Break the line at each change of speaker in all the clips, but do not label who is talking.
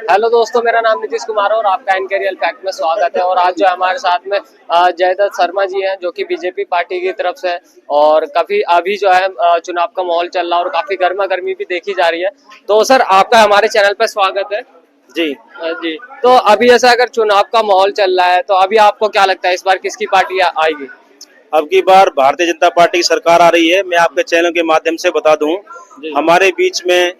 Hello दोस्तों, मेरा नाम नीतीश कुमार है और आपका एनके रियल फैक्ट में स्वागत है। और आज जो हमारे साथ में जयदत्त शर्मा जी हैं, जो कि बीजेपी पार्टी की तरफ से। और काफी अभी जो है चुनाव का माहौल चल रहा है और काफी गर्मा गर्मी भी देखी जा रही है। तो सर, आपका हमारे चैनल पर स्वागत है।
जी
जी। तो अभी जैसा अगर चुनाव का माहौल चल रहा है, तो अभी आपको क्या लगता है इस बार किसकी पार्टी आएगी?
अब की बार भारतीय जनता पार्टी की सरकार आ रही है। मैं आपके चैनल के माध्यम से बता दूं, हमारे बीच में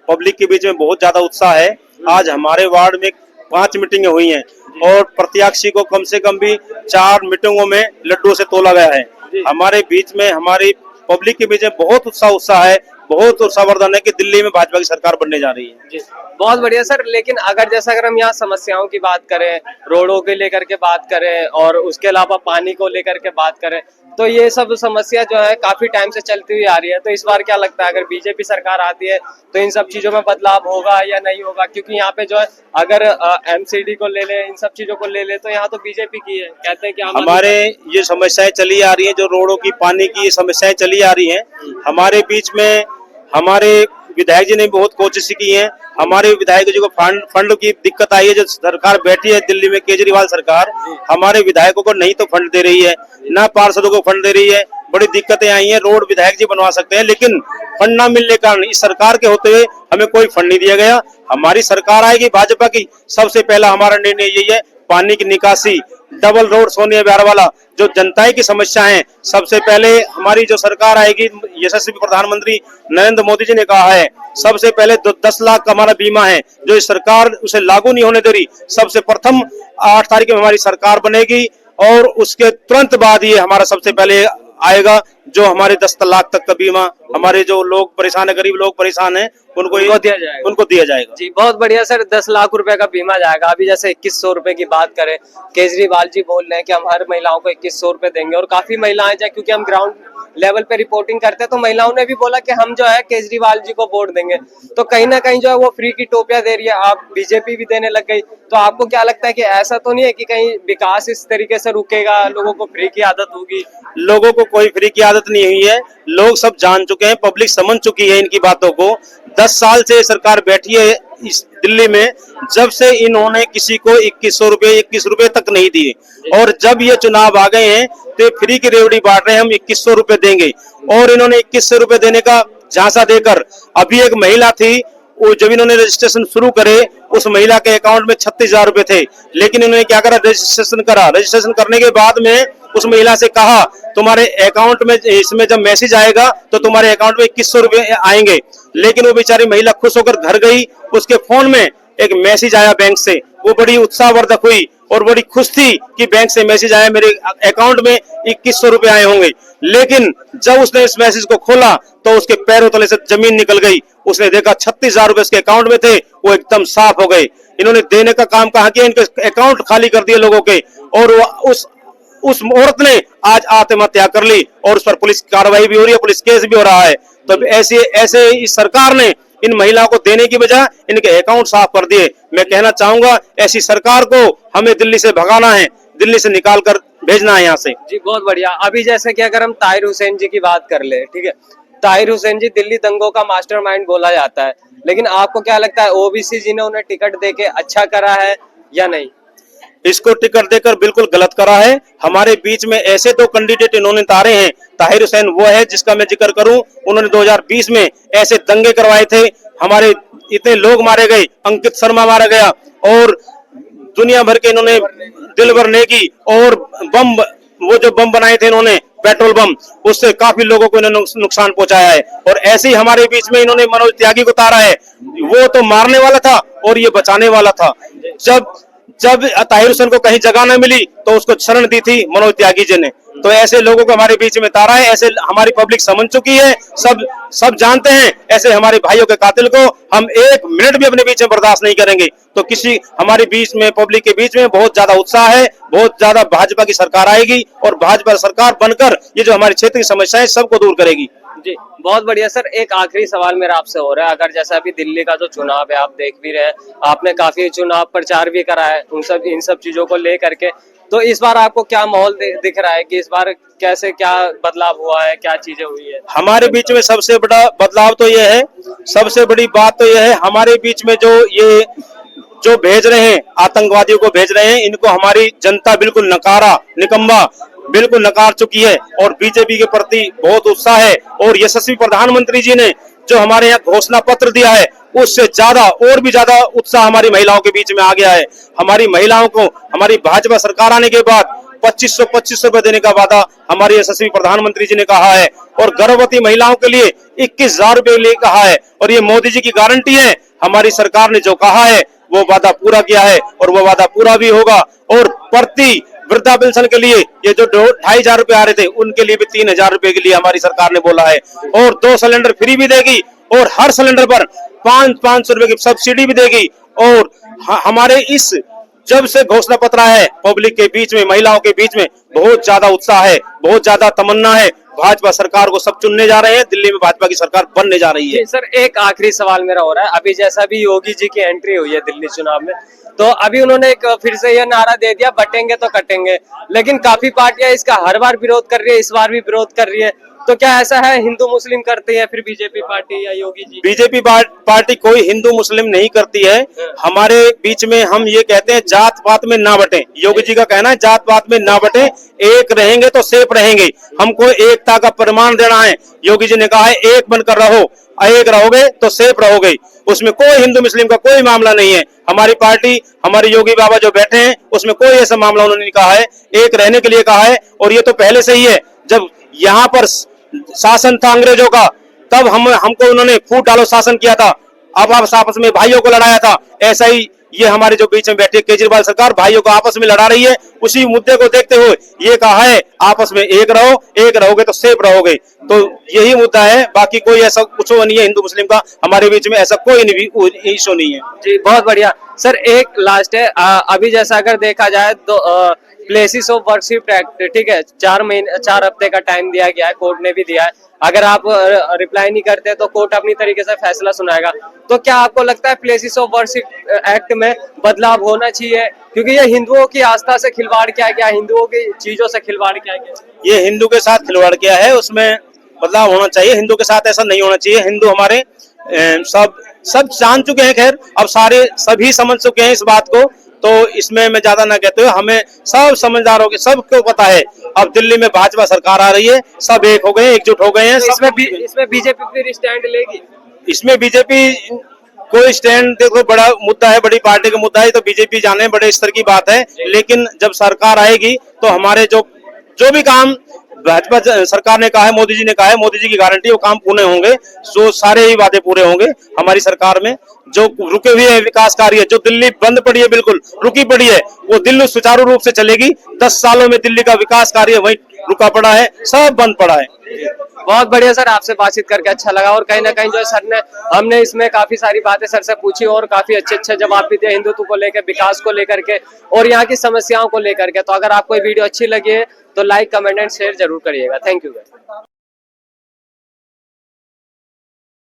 पब्लिक के बीच में बहुत ज्यादा उत्साह है। आज हमारे वार्ड में 5 मीटिंगें हुई हैं और प्रत्याशी को कम से कम भी 4 मीटिंगों में लड्डू से तोला गया है। हमारे बीच में हमारी पब्लिक के बीच में बहुत उत्साह है, बहुत उत्साहवर्धन है कि दिल्ली में भाजपा की सरकार बनने जा रही है।
जी, बहुत बढ़िया सर। लेकिन अगर हम यहाँ समस्याओं की बात करें, रोडों के लेकर के बात करें और उसके अलावा पानी को लेकर के बात करें, तो ये सब समस्या जो है काफी टाइम से चलती हुई आ रही है। तो इस बार क्या लगता है, अगर बीजेपी सरकार आती है तो इन सब चीजों में बदलाव होगा या नहीं होगा? क्योंकि यहाँ पे जो है अगर एमसीडी को ले ले, इन सब चीजों को ले ले, तो यहाँ तो बीजेपी की है। कहते हैं कि
हमारे ये समस्याएं चली आ रही हैं, जो रोडों की, पानी की, ये समस्याएं चली आ रही हैं। हमारे बीच में हमारे विधायक जी ने बहुत कोशिश की है। हमारे विधायक जी को फंड की दिक्कत आई है। जो सरकार बैठी है दिल्ली में, केजरीवाल सरकार, हमारे विधायकों को नहीं तो फंड दे रही है, ना पार्षदों को फंड दे रही है। बड़ी दिक्कतें आई हैं। रोड विधायक जी बनवा सकते हैं, लेकिन फंड ना मिलने के कारण इस सरकार के होते हुए हमें कोई फंड नहीं दिया गया। हमारी सरकार आएगी भाजपा की, सबसे पहला हमारा निर्णय यही है, पानी की निकासी, डबल रोड सोनिया विहार वाला, जो जनता की समस्या है। सबसे पहले हमारी जो सरकार आएगी, यशस्वी प्रधानमंत्री नरेंद्र मोदी जी ने कहा है, सबसे पहले 10 लाख का हमारा बीमा है, जो इस सरकार उसे लागू नहीं होने दे रही। सबसे प्रथम 8 तारीख में हमारी सरकार बनेगी और उसके तुरंत बाद ये हमारा सबसे पहले आएगा, जो हमारे 10 लाख तक का बीमा, हमारे जो लोग परेशान है, गरीब लोग परेशान है, उनको दिया जाएगा।
जी, बहुत बढ़िया सर। 10 लाख रुपए का बीमा जाएगा। अभी जैसे 2100 रुपए की बात करें, केजरीवाल जी बोल रहे हैं कि हम हर महिलाओं को 2100 रुपए देंगे। और काफी महिलाएं जो, क्योंकि हम ग्राउंड लेवल पे रिपोर्टिंग करते हैं, तो महिलाओं ने भी बोला कि हम जो है केजरीवाल जी को वोट देंगे। तो कहीं ना कहीं जो है वो फ्री की टोपियां दे रही है, आप बीजेपी भी देने लग गई। तो आपको क्या लगता है कि ऐसा तो नहीं है कि कहीं विकास इस तरीके से रुकेगा, लोगों को फ्री की आदत होगी?
लोगों को कोई फ्री की आदत नहीं हुई है। लोग सब जान चुके हैं, पब्लिक समझ चुकी है इनकी बातों को। 10 साल से सरकार बैठी है इस दिल्ली में, जब से इन्होंने किसी को 21 रुपए तक नहीं दिए। और जब ये चुनाव आ गए हैं तो फ्री की रेवड़ी बांट रहे हैं, हम 2100 रुपए देंगे। और इन्होंने 2100 रुपए देने का झांसा देकर, अभी एक महिला थी, वो जब इन्होंने रजिस्ट्रेशन शुरू करे, उस महिला के अकाउंट में 36,000 रुपए थे। लेकिन इन्होंने क्या करा, रजिस्ट्रेशन करने के बाद में उस महिला से कहा, तुम्हारे अकाउंट में इसमें जब मैसेज आएगा तो तुम्हारे अकाउंट में 2100 रुपए आएंगे। लेकिन वो बेचारी महिला खुश होकर घर गई, उसके फोन में एक मैसेज आया बैंक से। वो बड़ी उत्साहवर्धक हुई और बड़ी खुश थी कि बैंक से मैसेज आया, मेरे अकाउंट में 2100 रुपए आए होंगे। लेकिन जब उसने इस मैसेज को खोला तो उसके पैरों तले से जमीन निकल गई। उसने देखा 36,000 रुपए उसके अकाउंट में थे, वो एकदम साफ हो गए। इन्होंने देने का काम कहा किया, इनके अकाउंट खाली कर दिए लोगों के। और वो उस औरत ने आज आत्महत्या कर ली और उस पर पुलिस कार्रवाई भी हो रही है, पुलिस केस भी हो रहा है। तो ऐसे इस सरकार ने इन महिलाओं को देने की बजाय इनके अकाउंट साफ कर दिए। मैं कहना चाहूंगा, ऐसी सरकार को हमें दिल्ली से भगाना है, दिल्ली से निकाल कर भेजना है यहाँ से।
जी, बहुत बढ़िया। अभी जैसे कि अगर हम ताहिर हुसैन जी की बात कर ले, ठीक है, ताहिर हुसैन जी दिल्ली दंगों का मास्टरमाइंड बोला जाता है। लेकिन आपको क्या लगता है, ओबीसी जी ने उन्हें टिकट देके अच्छा करा है या नहीं?
इसको टिकट देकर बिल्कुल गलत करा है। हमारे बीच में ऐसे 2 कैंडिडेट इन्होंने तारे हैं। ताहिर हुसैन वो है जिसका मैं जिक्र करूं, उन्होंने 2020 में ऐसे दंगे करवाए थे, हमारे इतने लोग मारे गए, अंकित शर्मा मारा गया, और दुनिया भर के इन्होंने दिलबर नेगी और बम, वो जो बम बनाए थे इन्होंने, पेट्रोल बम, उससे काफी लोगों को इन्होंने नुकसान पहुंचाया है। और ऐसे ही हमारे बीच में इन्होंने मनोज त्यागी को तारा है। वो तो मारने वाला था और ये बचाने वाला था। जब ताहिर हुसैन को कहीं जगह न मिली तो उसको शरण दी थी मनोज त्यागी जी ने। तो ऐसे लोगों को हमारे बीच में तारा है। ऐसे हमारी पब्लिक समझ चुकी है, सब जानते हैं। ऐसे हमारे भाइयों के कातिल को हम 1 मिनट भी अपने बीच में बर्दाश्त नहीं करेंगे। तो हमारे बीच में, पब्लिक के बीच में बहुत ज्यादा उत्साह है, बहुत ज्यादा भाजपा की सरकार आएगी और भाजपा सरकार बनकर ये जो हमारे क्षेत्र की समस्याएं सबको दूर करेगी।
जी, बहुत बढ़िया सर। एक आखिरी सवाल मेरा आपसे हो रहा है, अगर जैसा अभी दिल्ली का जो चुनाव है आप देख भी रहे हैं, आपने काफी चुनाव प्रचार भी करा है इन सब चीजों को ले करके, तो इस बार आपको क्या माहौल दिख रहा है कि इस बार कैसे क्या बदलाव हुआ है, क्या चीजें हुई है?
हमारे बीच में सबसे बड़ा बदलाव तो यह है, सबसे बड़ी बात तो यह है, हमारे बीच में जो जो भेज रहे हैं आतंकवादियों को भेज रहे हैं, इनको हमारी जनता बिल्कुल निकम्मा बिल्कुल नकार चुकी है और बीजेपी के प्रति बहुत उत्साह है। और यशस्वी प्रधानमंत्री जी ने जो हमारे यहाँ घोषणा पत्र दिया है उससे ज्यादा और भी ज्यादा उत्साह हमारी महिलाओं के बीच में आ गया है। हमारी महिलाओं को हमारी भाजपा सरकार आने के बाद 2500 रुपए देने का वादा हमारे यशस्वी प्रधानमंत्री जी ने कहा है और गर्भवती महिलाओं के लिए 21,000 रुपए लिए कहा है और ये मोदी जी की गारंटी है। हमारी सरकार ने जो कहा है वो वादा पूरा किया है और वो वादा पूरा भी होगा। और प्रति वृद्धा पेंशन के लिए ये जो 2,500 रुपए आ रहे थे उनके लिए भी 3,000 रुपए के लिए हमारी सरकार ने बोला है और 2 सिलेंडर फ्री भी देगी और हर सिलेंडर पर 500 रुपए की सब्सिडी भी देगी। और हमारे इस जब से घोषणा पत्र है पब्लिक के बीच में महिलाओं के बीच में बहुत ज्यादा उत्साह है, बहुत ज्यादा तमन्ना है। भाजपा सरकार को सब चुनने जा रहे हैं, दिल्ली में भाजपा की सरकार बनने जा रही है।
सर एक आखिरी सवाल मेरा हो रहा है, अभी जैसा भी योगी जी की एंट्री हुई है दिल्ली चुनाव में, तो अभी उन्होंने एक फिर से यह नारा दे दिया बटेंगे तो कटेंगे, लेकिन काफी पार्टियां इसका हर बार विरोध कर रही है, इस बार भी विरोध कर रही है। तो क्या ऐसा है हिंदू मुस्लिम करते हैं फिर बीजेपी पार्टी या योगी जी?
बीजेपी पार्टी कोई हिंदू मुस्लिम नहीं करती है। हमारे बीच में हम ये कहते हैं जात पात में ना बटे। योगी जी का कहना है जात पात में ना बटे, एक रहेंगे तो सेफ रहेंगे। हमको एकता का प्रमाण देना है। योगी जी ने कहा है एक बनकर रहो, एक रहोगे तो सेफ रहोगे। उसमें कोई हिंदू मुस्लिम का कोई मामला नहीं है। हमारी पार्टी, हमारे योगी बाबा जो बैठे हैं उसमें कोई ऐसा मामला उन्होंने नहीं कहा है, एक रहने के लिए कहा है। और ये तो पहले से ही है, जब यहाँ पर शासन था अंग्रेजों का तब हमको उन्होंने फूट डालो शासन किया था, अब आपस में भाइयों को लड़ाया था। ऐसा ही ये हमारे जो बीच में बैठी केजरीवाल सरकार भाइयों को आपस में लड़ा रही है। उसी मुद्दे को देखते हुए ये कहा है आपस में एक रहो, एक रहोगे तो सेफ रहोगे। तो यही मुद्दा है, बाकी कोई ऐसा कुछ नहीं है हिंदू मुस्लिम का हमारे बीच में ऐसा कोई इशू नहीं है।
जी बहुत बढ़िया सर। एक लास्ट है, अभी जैसा अगर देखा जाए तो प्लेसेस ऑफ वर्शिप एक्ट, ठीक है, 4 हफ्ते का टाइम दिया गया है, कोर्ट ने भी दिया है। अगर आप रिप्लाई नहीं करते तो कोर्ट अपनी तरीके से फैसला सुनाएगा। तो क्या आपको लगता है प्लेसेस ऑफ वर्शिप एक्ट में बदलाव होना चाहिए, क्योंकि ये हिंदुओं की आस्था से खिलवाड़ किया गया, हिंदुओं की चीजों से खिलवाड़ किया गया?
ये हिंदू के साथ खिलवाड़ किया है, उसमें बदलाव होना चाहिए। हिंदू के साथ ऐसा नहीं होना चाहिए। हिंदू हमारे सब जान चुके हैं, खैर अब सभी समझ चुके हैं इस बात को, तो इसमें मैं ज्यादा ना कहते हुए हमें सब समझदार हो गए, सबको पता है अब दिल्ली में भाजपा सरकार आ रही है, सब एक हो गए, एकजुट हो गए हैं।
इसमें बीजेपी फिर स्टैंड लेगी?
इसमें बीजेपी कोई स्टैंड, देखो बड़ा मुद्दा है, बड़ी पार्टी का मुद्दा है, तो बीजेपी जाने बड़े स्तर की बात है। लेकिन जब सरकार आएगी तो हमारे जो भी काम भाजपा सरकार ने कहा है, मोदी जी ने कहा है, मोदी जी की गारंटी, वो काम पूरे होंगे। जो सारे ही वादे पूरे होंगे हमारी सरकार में। जो रुके हुए है विकास कार्य, जो दिल्ली बंद पड़ी है, बिल्कुल रुकी पड़ी है, वो दिल्ली सुचारू रूप से चलेगी। 10 सालों में दिल्ली का विकास कार्य वही रुका पड़ा है, सब बंद पड़ा है।
बहुत बढ़िया सर, आपसे बातचीत करके अच्छा लगा। और कहीं ना कहीं जो सर ने, हमने इसमें काफी सारी बातें सर से पूछी और काफी अच्छे जवाब भी दिए हिंदुत्व को लेकर, विकास को लेकर के और यहाँ की समस्याओं को लेकर के। तो अगर आपको ये वीडियो अच्छी लगी है तो लाइक, कमेंट एंड शेयर जरूर करिएगा। Thank you.